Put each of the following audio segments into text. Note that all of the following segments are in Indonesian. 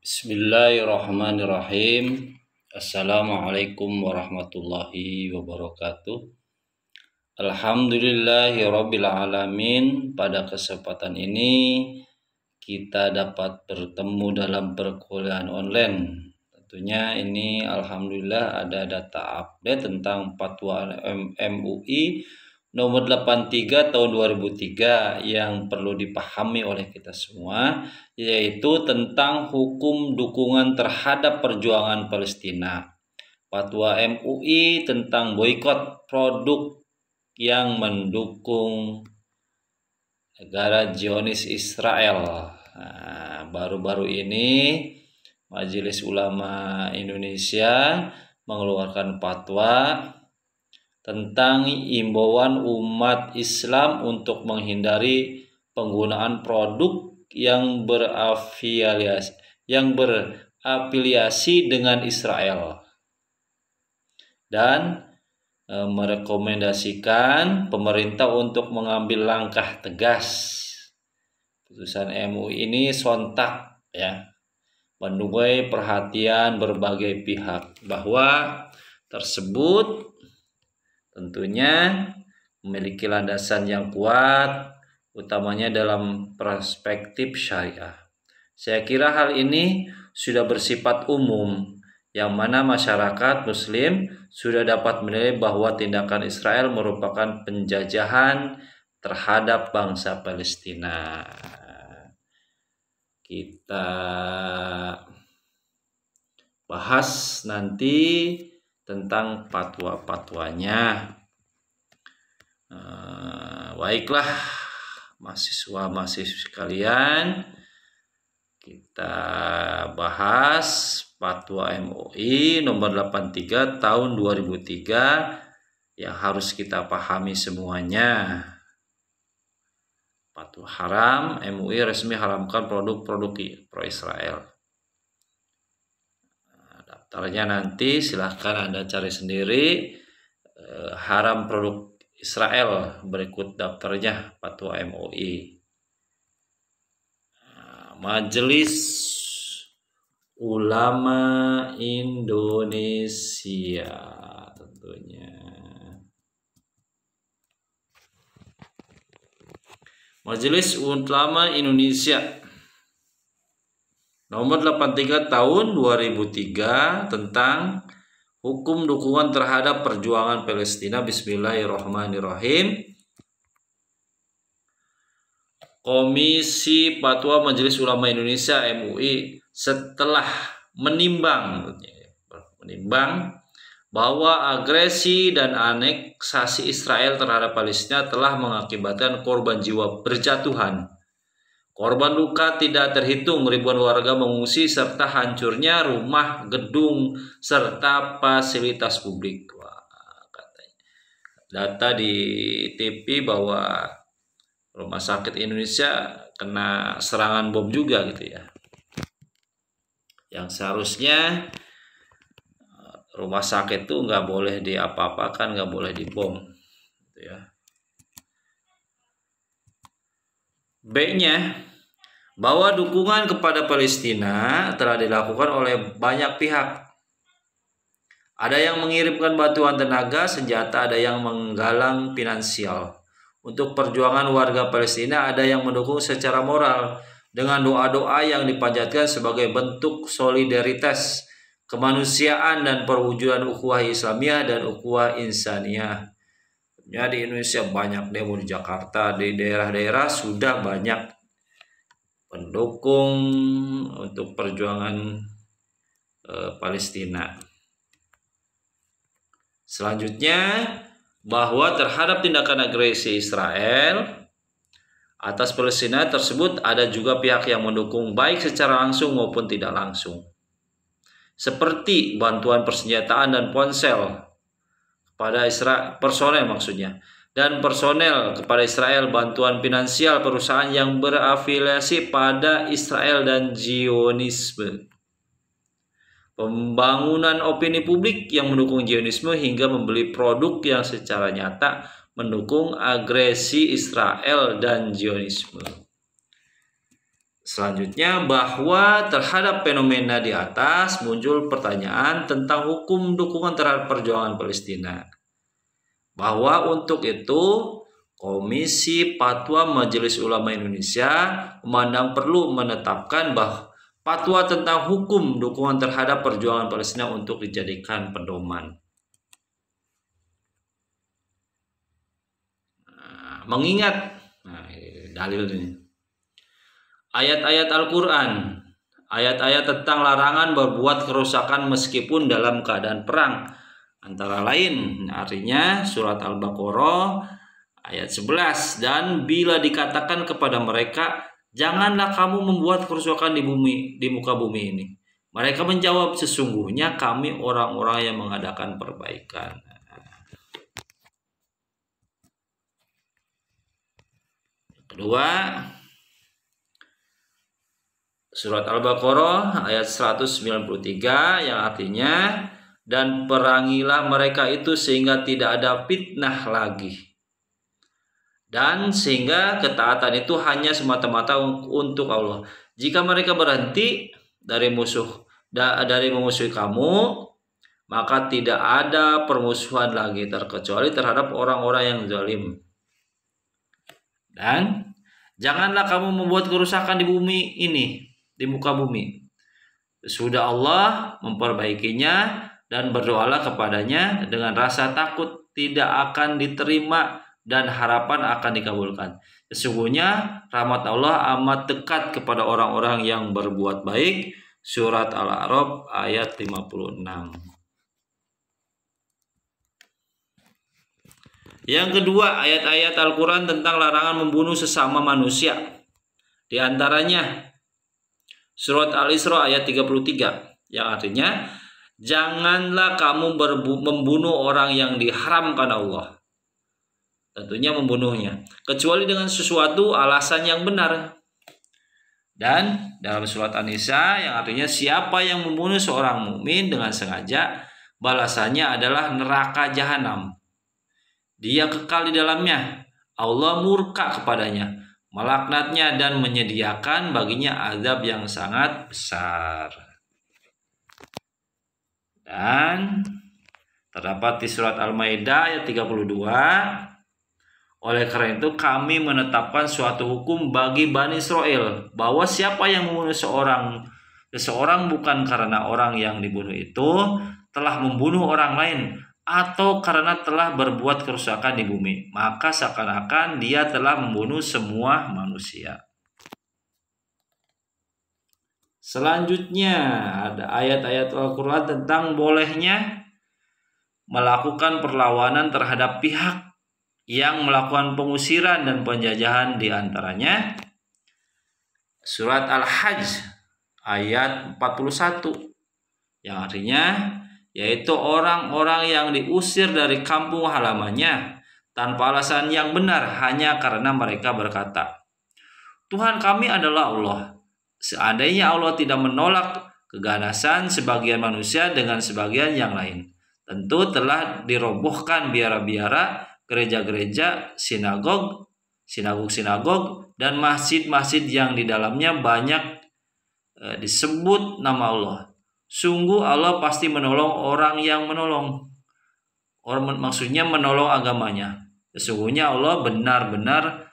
Bismillahirrahmanirrahim. Assalamualaikum warahmatullahi wabarakatuh. Alhamdulillahirabbil alamin. Pada kesempatan ini kita dapat bertemu dalam perkuliahan online. Tentunya ini alhamdulillah ada data update tentang Fatwa MUI nomor 83 tahun 2003 yang perlu dipahami oleh kita semua, yaitu tentang hukum dukungan terhadap perjuangan Palestina. Fatwa MUI tentang boikot produk yang mendukung negara Zionis Israel. Baru-baru ini Majelis Ulama Indonesia mengeluarkan fatwa tentang imbauan umat Islam untuk menghindari penggunaan produk yang berafiliasi dengan Israel dan merekomendasikan pemerintah untuk mengambil langkah tegas. Putusan MUI ini sontak menuai perhatian berbagai pihak bahwa tersebut tentunya memiliki landasan yang kuat, utamanya dalam perspektif syariah. Saya kira hal ini sudah bersifat umum, yang mana masyarakat Muslim sudah dapat menilai bahwa tindakan Israel merupakan penjajahan terhadap bangsa Palestina. Kita bahas nanti tentang fatwa-fatwanya. Baiklah mahasiswa-mahasiswi sekalian, kita bahas Fatwa MUI nomor 83 tahun 2003 yang harus kita pahami semuanya. Fatwa haram, MUI resmi haramkan produk-produk pro-Israel. Daftarnya nanti silahkan Anda cari sendiri. Haram produk Israel, berikut daftarnya Fatwa MUI. Majelis Ulama Indonesia tentunya. Majelis Ulama Indonesia nomor 83 tahun 2003 tentang hukum dukungan terhadap perjuangan Palestina. Bismillahirrahmanirrahim. Komisi Fatwa Majelis Ulama Indonesia MUI setelah menimbang bahwa agresi dan aneksasi Israel terhadap Palestina telah mengakibatkan korban jiwa berjatuhan, korban luka tidak terhitung, ribuan warga mengungsi, serta hancurnya rumah, gedung, serta fasilitas publik. Data di TV bahwa rumah sakit Indonesia kena serangan bom juga gitu ya. Yang seharusnya rumah sakit itu nggak boleh diapa-apakan, nggak boleh dibom gitu ya. B-nya, bahwa dukungan kepada Palestina telah dilakukan oleh banyak pihak. Ada yang mengirimkan bantuan tenaga, senjata, ada yang menggalang finansial. Untuk perjuangan warga Palestina, ada yang mendukung secara moral dengan doa-doa yang dipanjatkan sebagai bentuk solidaritas, kemanusiaan, dan perwujudan ukhuwah Islamiyah dan ukhuwah insaniyah. Ya, di Indonesia banyak demo, di Jakarta, di daerah-daerah sudah banyak pendukung untuk perjuangan Palestina. Selanjutnya, bahwa terhadap tindakan agresi Israel atas Palestina tersebut ada juga pihak yang mendukung baik secara langsung maupun tidak langsung, seperti bantuan persenjataan dan ponsel kepada Israel, personel kepada Israel, bantuan finansial perusahaan yang berafiliasi pada Israel dan Zionisme, pembangunan opini publik yang mendukung Zionisme, hingga membeli produk yang secara nyata mendukung agresi Israel dan Zionisme. Selanjutnya, bahwa terhadap fenomena di atas muncul pertanyaan tentang hukum dukungan terhadap perjuangan Palestina. Bahwa untuk itu Komisi Fatwa Majelis Ulama Indonesia memandang perlu menetapkan bahwa fatwa tentang hukum dukungan terhadap perjuangan Palestina untuk dijadikan pedoman. Mengingat dalil ini, ayat-ayat Al-Quran, ayat-ayat tentang larangan berbuat kerusakan meskipun dalam keadaan perang, antara lain artinya surat Al-Baqarah ayat 11, dan bila dikatakan kepada mereka, janganlah kamu membuat kerusakan di muka bumi ini, mereka menjawab, sesungguhnya kami orang-orang yang mengadakan perbaikan. Kedua, surat Al-Baqarah ayat 193 yang artinya, dan perangilah mereka itu sehingga tidak ada fitnah lagi, dan sehingga ketaatan itu hanya semata-mata untuk Allah. Jika mereka berhenti dari memusuhi kamu, maka tidak ada permusuhan lagi terkecuali terhadap orang-orang yang zalim. Dan janganlah kamu membuat kerusakan di bumi ini, di muka bumi. Sudah Allah memperbaikinya, dan berdoalah kepadanya dengan rasa takut tidak akan diterima dan harapan akan dikabulkan. Sesungguhnya rahmat Allah amat dekat kepada orang-orang yang berbuat baik. Surat Al-A'raf ayat 56. Yang kedua, ayat-ayat Al-Quran tentang larangan membunuh sesama manusia. Di antaranya surat Al-Isra ayat 33 yang artinya, janganlah kamu membunuh orang yang diharamkan Allah, tentunya membunuhnya, kecuali dengan sesuatu alasan yang benar. Dan dalam surat An-Nisa yang artinya, siapa yang membunuh seorang mukmin dengan sengaja, balasannya adalah neraka jahanam. Dia kekal di dalamnya. Allah murka kepadanya, melaknatnya, dan menyediakan baginya azab yang sangat besar. Dan terdapat di surat Al-Maidah ayat 32, oleh karena itu kami menetapkan suatu hukum bagi Bani Israel, bahwa siapa yang membunuh seseorang bukan karena orang yang dibunuh itu telah membunuh orang lain, atau karena telah berbuat kerusakan di bumi, maka seakan-akan dia telah membunuh semua manusia. Selanjutnya ada ayat-ayat Al-Quran tentang bolehnya melakukan perlawanan terhadap pihak yang melakukan pengusiran dan penjajahan, di antaranya surat Al-Hajj ayat 41 yang artinya, yaitu orang-orang yang diusir dari kampung halamannya tanpa alasan yang benar, hanya karena mereka berkata, Tuhan kami adalah Allah. Seandainya Allah tidak menolak keganasan sebagian manusia dengan sebagian yang lain, tentu telah dirobohkan biara-biara, gereja-gereja, sinagog, dan masjid-masjid yang di dalamnya banyak disebut nama Allah. Sungguh Allah pasti menolong orang yang menolong. Maksudnya menolong agamanya. Sesungguhnya Allah benar-benar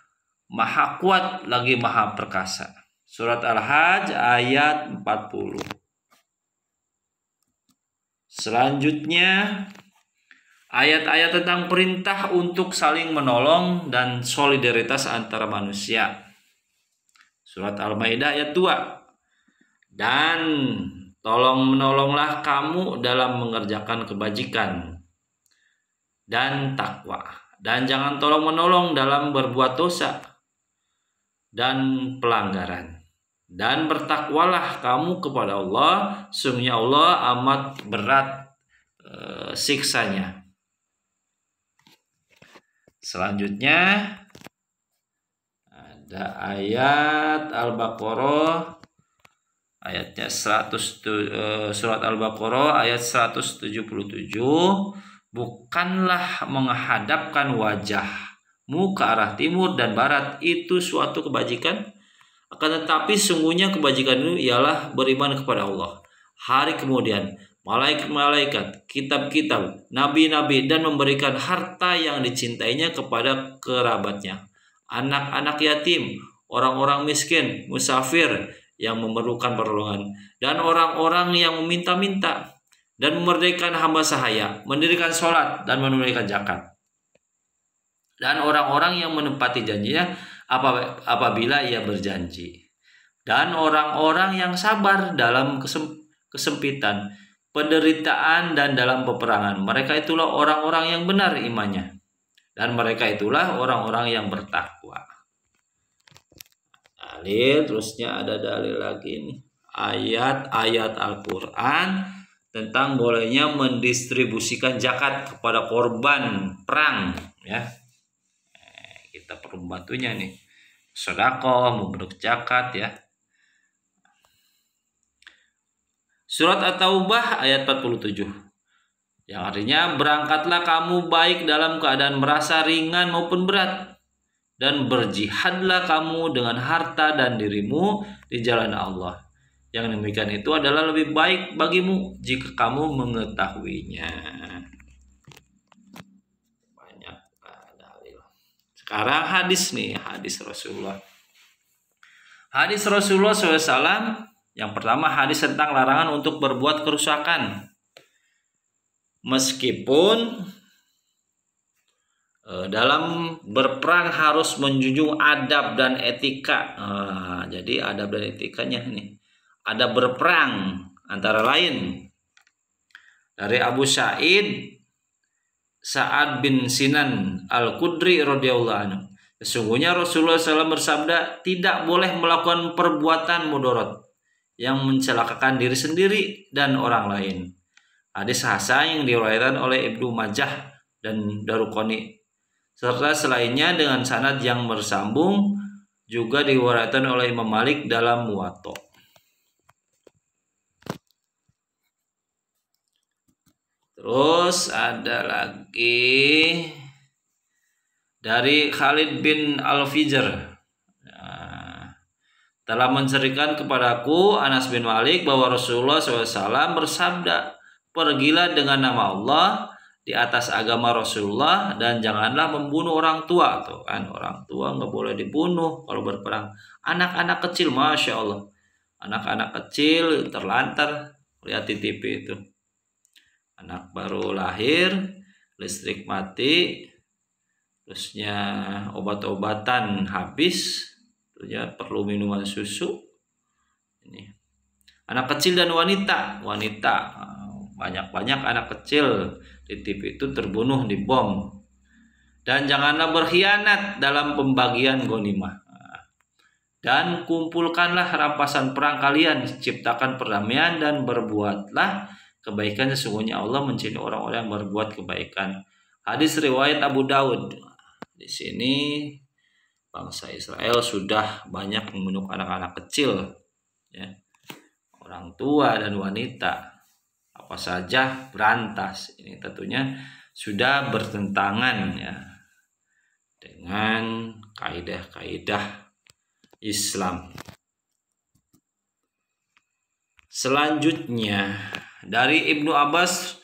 maha kuat lagi maha perkasa. Surat Al-Hajj ayat 40. Selanjutnya ayat-ayat tentang perintah untuk saling menolong dan solidaritas antara manusia. Surat Al-Maidah ayat 2. Dan tolong menolonglah kamu dalam mengerjakan kebajikan dan takwa, dan jangan tolong menolong dalam berbuat dosa dan pelanggaran, dan bertakwalah kamu kepada Allah, sungguhnya Allah amat berat siksanya. Selanjutnya ada ayat Al-Baqarah ayatnya surat Al-Baqarah ayat 177, bukanlah menghadapkan wajahmu ke arah timur dan barat itu suatu kebajikan, Akan tetapi sungguhnya kebajikan itu ialah beriman kepada Allah, hari kemudian, malaikat-malaikat, kitab-kitab, nabi-nabi, dan memberikan harta yang dicintainya kepada kerabatnya, anak-anak yatim, orang-orang miskin, musafir yang memerlukan pertolongan, dan orang-orang yang meminta-minta, dan memerdekakan hamba sahaya, mendirikan sholat, dan menunaikan zakat, dan orang-orang yang menepati janjinya apabila ia berjanji, dan orang-orang yang sabar dalam kesempitan, penderitaan, dan dalam peperangan. Mereka itulah orang-orang yang benar imannya, dan mereka itulah orang-orang yang bertakwa. Dalil, terusnya ada dalil lagi nih, ayat-ayat Al-Quran tentang bolehnya mendistribusikan zakat kepada korban perang, ya. Kita perlu membantunya nih, sedekah, membentuk zakat, ya. Surat At-Taubah ayat 47, yang artinya berangkatlah kamu baik dalam keadaan merasa ringan maupun berat, dan berjihadlah kamu dengan harta dan dirimu di jalan Allah. Yang demikian itu adalah lebih baik bagimu jika kamu mengetahuinya. Banyak dalil. Sekarang hadis nih, hadis Rasulullah. Hadis Rasulullah SAW yang pertama, hadis tentang larangan untuk berbuat kerusakan. Meskipun dalam berperang harus menjunjung adab dan etika. Jadi adab dan etikanya nih. Ada berperang antara lain dari Abu Sa'ad bin Sinan Al-Khudri radhiyallahu anhu. Sesungguhnya Rasulullah SAW bersabda, tidak boleh melakukan perbuatan mudarat yang mencelakakan diri sendiri dan orang lain. Hadis hasan yang diriwayatkan oleh Ibnu Majah dan Daruqani, serta selainnya dengan sanad yang bersambung, juga diriwayatkan oleh Imam Malik dalam Muwatta. Terus ada lagi dari Khalid bin Al-Fijr, telah menceritakan kepadaku Anas bin Malik bahwa Rasulullah SAW bersabda, pergilah dengan nama Allah di atas agama Rasulullah, dan janganlah membunuh orang tua. Tuh kan, orang tua nggak boleh dibunuh kalau berperang. Anak-anak kecil, Masya Allah, anak-anak kecil terlantar, lihat di TV itu, anak baru lahir, listrik mati, terusnya obat-obatan habis, terusnya perlu minuman susu. Ini anak kecil dan wanita, banyak anak kecil di TV itu terbunuh di bom. Dan janganlah berkhianat dalam pembagian ghanimah, dan kumpulkanlah rampasan perang kalian, ciptakan perdamaian, dan berbuatlah kebaikan, sesungguhnya Allah mencintai orang-orang yang berbuat kebaikan. Hadis riwayat Abu Daud. Di sini bangsa Israel sudah banyak membunuh anak-anak kecil, ya, orang tua dan wanita, apa saja berantas. Ini tentunya sudah bertentangan, ya, dengan kaidah-kaidah Islam. Selanjutnya dari Ibnu Abbas,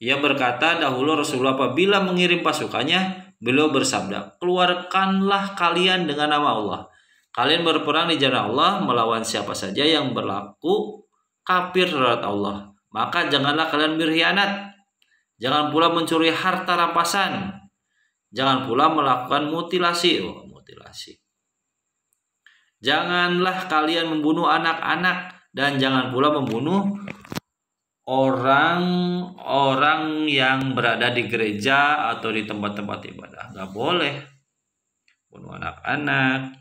ia berkata, dahulu Rasulullah apabila mengirim pasukannya, beliau bersabda, keluarkanlah kalian dengan nama Allah. Kalian berperang di jalan Allah melawan siapa saja yang berlaku kafir terhadap Allah. Maka janganlah kalian berkhianat. Jangan pula mencuri harta rampasan. Jangan pula melakukan mutilasi. Janganlah kalian membunuh anak-anak, dan jangan pula membunuh orang-orang yang berada di gereja atau di tempat-tempat ibadah. Nggak boleh bunuh anak-anak,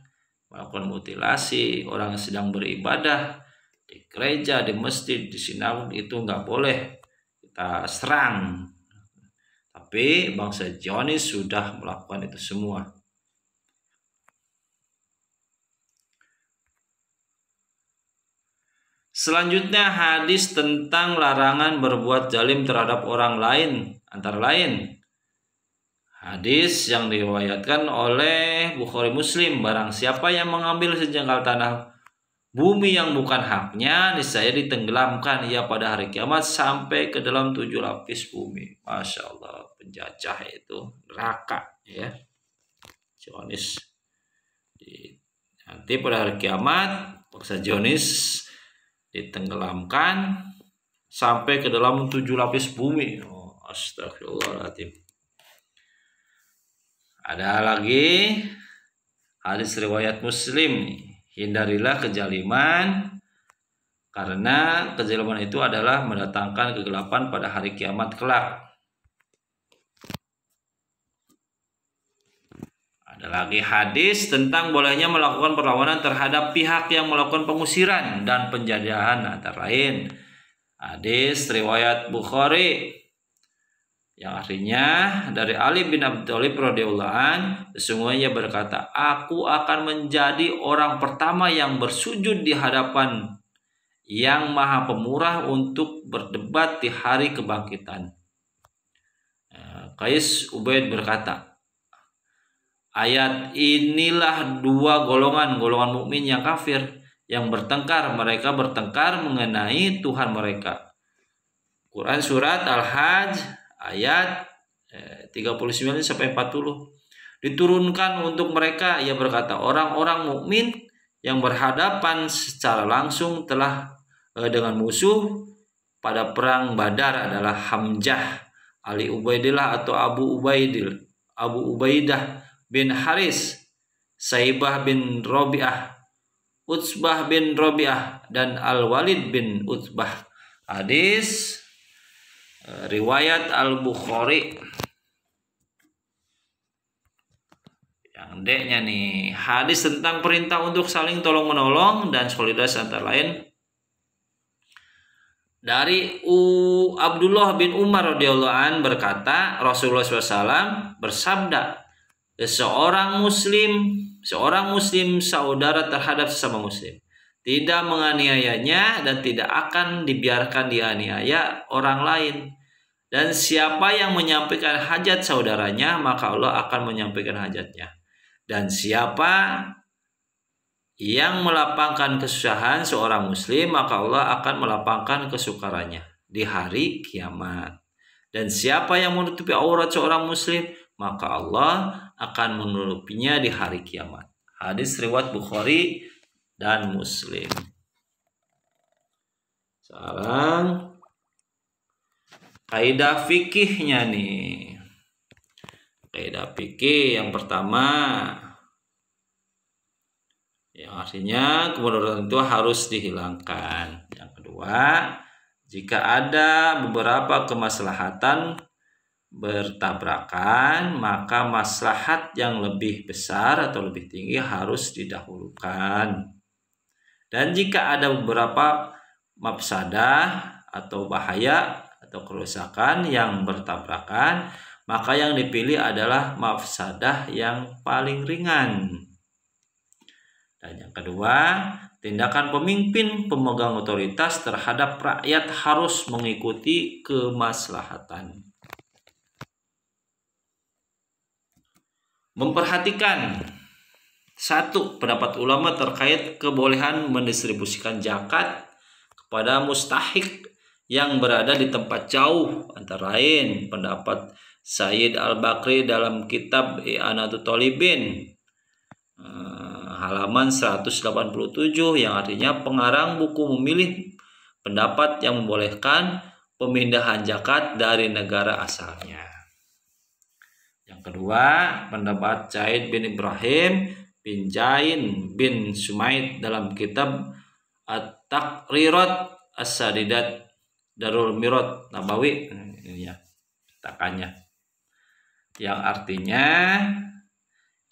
melakukan mutilasi orang yang sedang beribadah di gereja, di masjid, di sinagog, itu nggak boleh kita serang. Tapi bangsa Zionis sudah melakukan itu semua. Selanjutnya hadis tentang larangan berbuat zalim terhadap orang lain, antara lain Hadis yang diriwayatkan oleh Bukhari Muslim, barang siapa yang mengambil sejengkal tanah bumi yang bukan haknya, niscaya ditenggelamkan ia pada hari kiamat sampai ke dalam 7 lapis bumi. Masya Allah, penjajah itu neraka ya, Zionis. Nanti pada hari kiamat bangsa Zionis ditenggelamkan sampai ke dalam 7 lapis bumi. Oh, astagfirullahaladzim. Ada lagi hadis riwayat Muslim, hindarilah kezaliman karena kezaliman itu adalah mendatangkan kegelapan pada hari kiamat kelak. Ada lagi hadis tentang bolehnya melakukan perlawanan terhadap pihak yang melakukan pengusiran dan penjajahan, antara lain hadis riwayat Bukhari yang artinya dari Ali bin Abi Thalib radhiyallahu an, sesungguhnya berkata, aku akan menjadi orang pertama yang bersujud di hadapan yang maha pemurah untuk berdebat di hari kebangkitan. Qais Ubaid berkata, ayat inilah dua golongan mukmin yang kafir yang bertengkar, mereka bertengkar mengenai Tuhan mereka. Quran surat Al-Hajj ayat 39 sampai 40 diturunkan untuk mereka. Ia berkata, orang-orang mukmin yang berhadapan secara langsung telah dengan musuh pada perang Badar adalah Hamzah, Ali Ubaidillah atau Abu Ubaidah bin Haris, Saibah bin Robi'ah, Utsbah bin Robi'ah, dan Al-Walid bin Utsbah. Hadis riwayat Al-Bukhari. Yang D-nya nih, hadis tentang perintah untuk saling tolong menolong dan solidaritas antara lain dari Abdullah bin Umar radhiyallahu an berkata, Rasulullah SAW bersabda, seorang muslim saudara terhadap sesama muslim, tidak menganiayanya dan tidak akan dibiarkan dianiaya orang lain. Dan siapa yang menyampaikan hajat saudaranya, maka Allah akan menyampaikan hajatnya. Dan siapa yang melapangkan kesusahan seorang muslim, maka Allah akan melapangkan kesukarannya di hari kiamat. Dan siapa yang menutupi aurat seorang muslim, maka Allah akan menutupinya di hari kiamat. Hadis riwayat Bukhari dan Muslim. Sekarang kaidah fikihnya nih. Kaidah fikih yang pertama, yang artinya kemudaratan itu harus dihilangkan. Yang kedua, jika ada beberapa kemaslahatan bertabrakan, maka maslahat yang lebih besar atau lebih tinggi harus didahulukan. Dan jika ada beberapa mafsadah atau bahaya atau kerusakan yang bertabrakan, maka yang dipilih adalah mafsadah yang paling ringan. Dan yang kedua, tindakan pemimpin pemegang otoritas terhadap rakyat harus mengikuti kemaslahatan. Memperhatikan satu, pendapat ulama terkait kebolehan mendistribusikan zakat kepada mustahik yang berada di tempat jauh, antara lain pendapat Sayyid Al-Bakri dalam kitab I'anatul Thalibin halaman 187, yang artinya pengarang buku memilih pendapat yang membolehkan pemindahan zakat dari negara asalnya. Yang kedua, pendapat Zaid bin Ibrahim bin Jain bin Sumaid dalam kitab At-Taqrirat As-Sadidat Darul Mirad Nabawi, ini ya cetakannya, yang artinya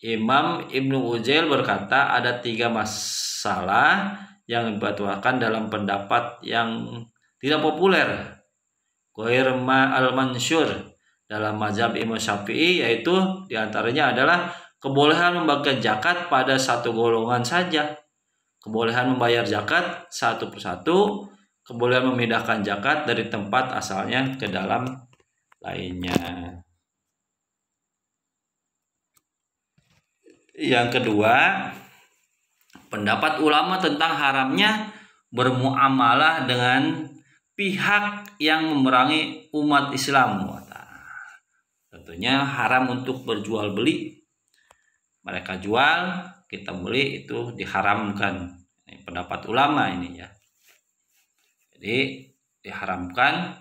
Imam Ibnu Uzail berkata ada 3 masalah yang difatwakan dalam pendapat yang tidak populer, ghair al-mansyur dalam mazhab Imam Syafi'i, yaitu diantaranya adalah kebolehan membagikan zakat pada satu golongan saja, kebolehan membayar zakat satu persatu, kebolehan memindahkan zakat dari tempat asalnya ke dalam lainnya. Yang kedua, pendapat ulama tentang haramnya bermuamalah dengan pihak yang memerangi umat Islam. Tentunya haram untuk berjual beli. Mereka jual, kita beli, itu diharamkan. Ini pendapat ulama ini ya. Jadi diharamkan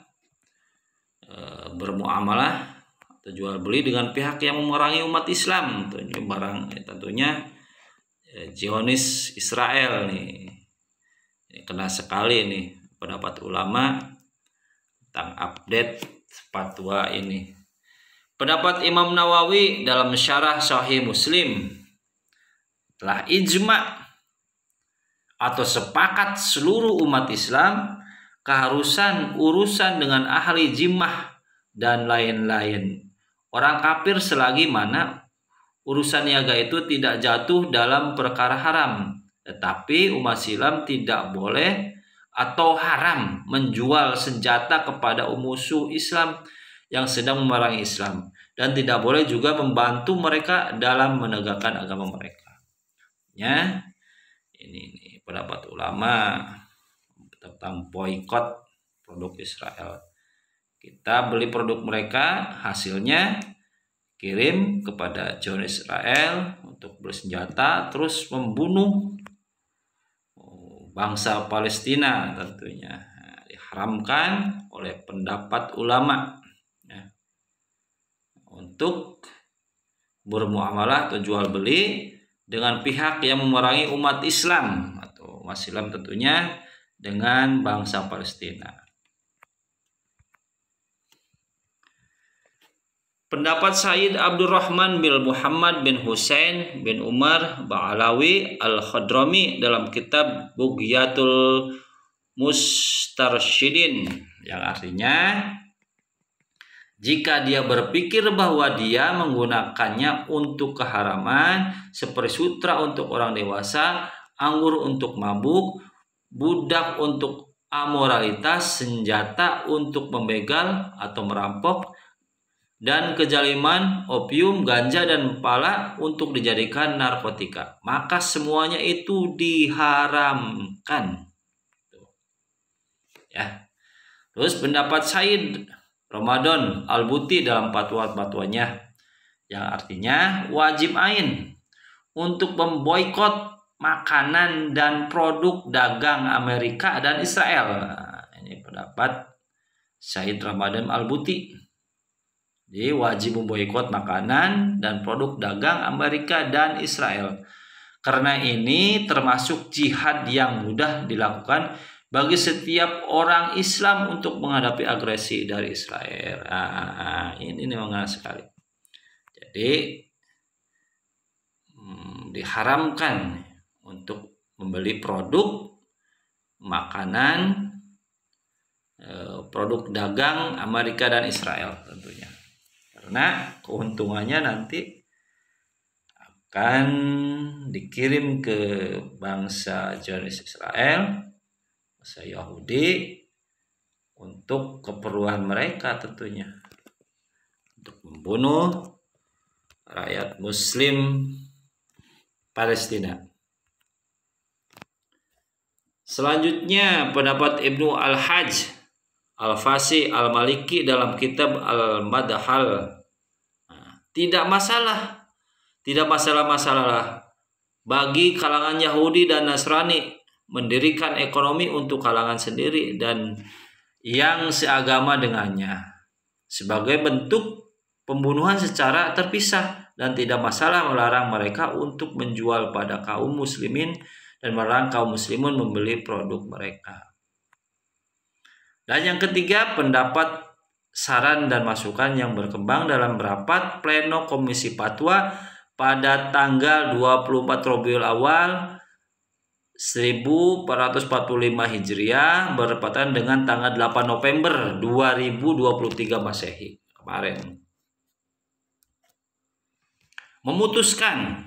bermuamalah atau jual beli dengan pihak yang memerangi umat Islam. Tentunya Zionis Israel nih. Ini kena sekali nih pendapat ulama tentang update fatwa ini. Pendapat Imam Nawawi dalam syarah Sahih Muslim, telah ijma atau sepakat seluruh umat Islam keharusan urusan dengan ahli jimmah dan lain-lain orang kafir selagi mana urusan niaga itu tidak jatuh dalam perkara haram. Tetapi umat Islam tidak boleh atau haram menjual senjata kepada musuh Islam yang sedang memerangi Islam, dan tidak boleh juga membantu mereka dalam menegakkan agama mereka. Ya, ini pendapat ulama tentang boikot produk Israel. Kita beli produk mereka, hasilnya kirim kepada Zionis Israel untuk bersenjata terus membunuh bangsa Palestina. Tentunya diharamkan oleh pendapat ulama ya, untuk bermuamalah atau jual beli dengan pihak yang memerangi umat Islam atau umat Islam, tentunya dengan bangsa Palestina. Pendapat Sayyid Abdurrahman bin Muhammad bin Husain bin Umar Ba'alawi Al-Khadrami dalam kitab Bughyatul Mustarsyidin, yang artinya jika dia berpikir bahwa dia menggunakannya untuk keharaman seperti sutra untuk orang dewasa, anggur untuk mabuk, budak untuk amoralitas, senjata untuk membegal atau merampok, dan kezaliman, opium, ganja, dan pala untuk dijadikan narkotika, maka semuanya itu diharamkan. Ya. Terus pendapat Said Ramadan Al-Buti dalam fatwa-fatwanya, yang artinya wajib ain untuk memboikot makanan dan produk dagang Amerika dan Israel. Nah, ini pendapat Said Ramadan Al-Buti. Jadi wajib memboikot makanan dan produk dagang Amerika dan Israel. Karena ini termasuk jihad yang mudah dilakukan bagi setiap orang Islam untuk menghadapi agresi dari Israel. Ini mengena sekali. Jadi diharamkan untuk membeli produk makanan, produk dagang Amerika dan Israel tentunya. Karena keuntungannya nanti akan dikirim ke bangsa Zionis Israel, bangsa Yahudi, untuk keperluan mereka tentunya, untuk membunuh rakyat Muslim Palestina. Selanjutnya pendapat Ibnu Al-Hajj Al-Fasi Al-Maliki dalam kitab Al-Madhal, tidak masalah bagi kalangan Yahudi dan Nasrani mendirikan ekonomi untuk kalangan sendiri dan yang seagama dengannya sebagai bentuk pembunuhan secara terpisah, dan tidak masalah melarang mereka untuk menjual pada kaum muslimin dan melarang kaum muslimun membeli produk mereka. Dan yang ketiga, pendapat saran dan masukan yang berkembang dalam rapat pleno Komisi Fatwa pada tanggal 24 Rabiul Awal 1445 Hijriah bertepatan dengan tanggal 8 November 2023 Masehi kemarin, memutuskan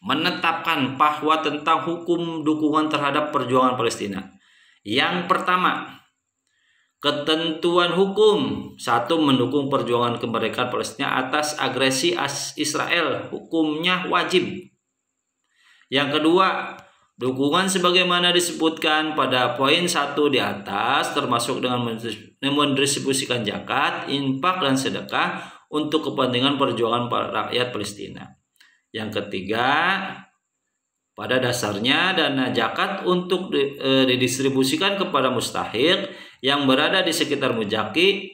menetapkan fatwa tentang hukum dukungan terhadap perjuangan Palestina. Yang pertama, Ketentuan hukum. 1. Mendukung perjuangan kemerdekaan Palestina atas agresi Israel. Hukumnya wajib. Yang kedua, dukungan sebagaimana disebutkan pada poin 1 di atas, termasuk dengan mendistribusikan zakat, infak, dan sedekah untuk kepentingan perjuangan rakyat Palestina. Yang ketiga, pada dasarnya dana zakat untuk didistribusikan kepada mustahik yang berada di sekitar mujaki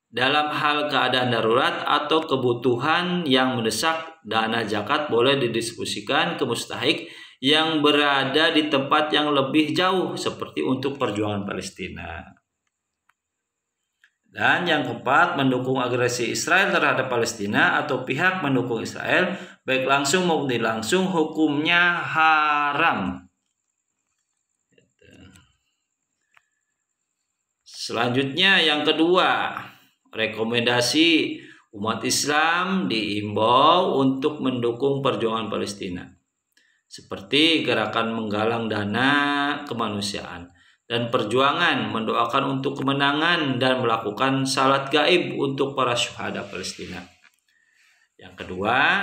dalam hal keadaan darurat atau kebutuhan yang mendesak. Dana zakat boleh didistribusikan ke mustahik yang berada di tempat yang lebih jauh, seperti untuk perjuangan Palestina. Dan yang keempat, mendukung agresi Israel terhadap Palestina atau pihak mendukung Israel, baik langsung maupun tidak langsung, hukumnya haram. Selanjutnya yang kedua, rekomendasi umat Islam diimbau untuk mendukung perjuangan Palestina, seperti gerakan menggalang dana kemanusiaan dan perjuangan, mendoakan untuk kemenangan, dan melakukan salat gaib untuk para syuhada Palestina. Yang kedua,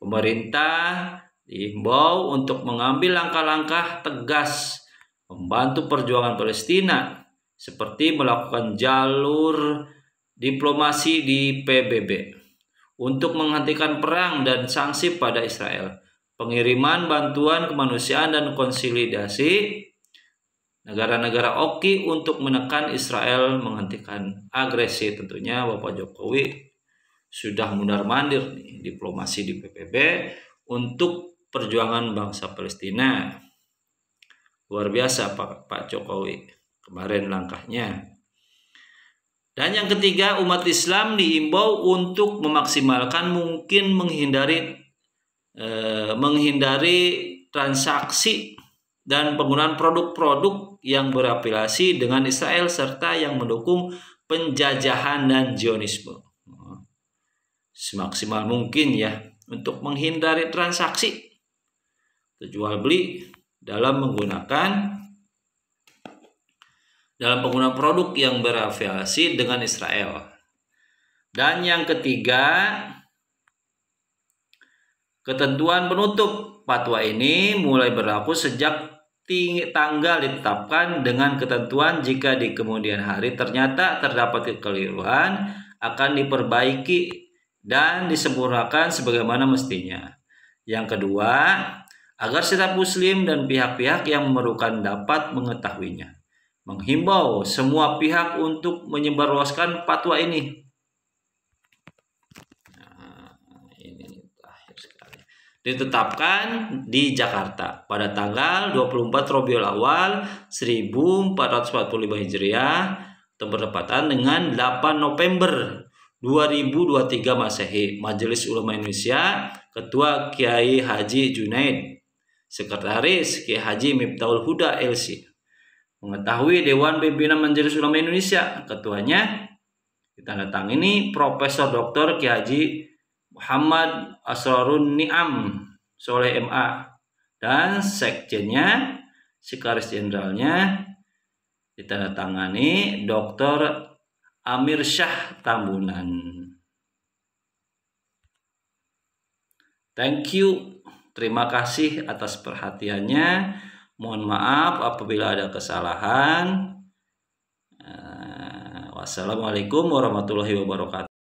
pemerintah diimbau untuk mengambil langkah-langkah tegas membantu perjuangan Palestina, seperti melakukan jalur diplomasi di PBB untuk menghentikan perang dan sanksi pada Israel, pengiriman bantuan kemanusiaan, dan konsolidasi negara-negara oki untuk menekan Israel menghentikan agresi. Tentunya Bapak Jokowi sudah mundar-mandir diplomasi di PBB untuk perjuangan bangsa Palestina. Luar biasa Pak Jokowi kemarin langkahnya. Dan yang ketiga, umat Islam diimbau untuk memaksimalkan mungkin menghindari transaksi dan penggunaan produk-produk yang berafiliasi dengan Israel serta yang mendukung penjajahan dan Zionisme. Semaksimal mungkin ya untuk menghindari transaksi jual beli dalam penggunaan produk yang berafiliasi dengan Israel. Dan yang ketiga, ketentuan penutup. Fatwa ini mulai berlaku sejak tanggal ditetapkan dengan ketentuan jika di kemudian hari ternyata terdapat kekeliruan akan diperbaiki dan disempurnakan sebagaimana mestinya. Yang kedua, agar setiap muslim dan pihak-pihak yang memerlukan dapat mengetahuinya. Menghimbau semua pihak untuk menyebarluaskan fatwa ini. Ditetapkan di Jakarta pada tanggal 24 Rabiul Awal 1445 Hijriah atau bertepatan dengan 8 November 2023 Masehi. Majelis Ulama Indonesia, Ketua Kiai Haji Junaid, Sekretaris Kiai Haji Miftahul Huda LC. Mengetahui Dewan Pimpinan Majelis Ulama Indonesia, ketuanya ditandatangani Profesor Dr. Kiai Haji Muhammad Asrarun Ni'am Soleh MA, dan sekjennya, sekretaris jenderalnya ditandatangani Dr. Amir Syah Tambunan. Thank you, terima kasih atas perhatiannya. Mohon maaf apabila ada kesalahan. Wassalamualaikum warahmatullahi wabarakatuh.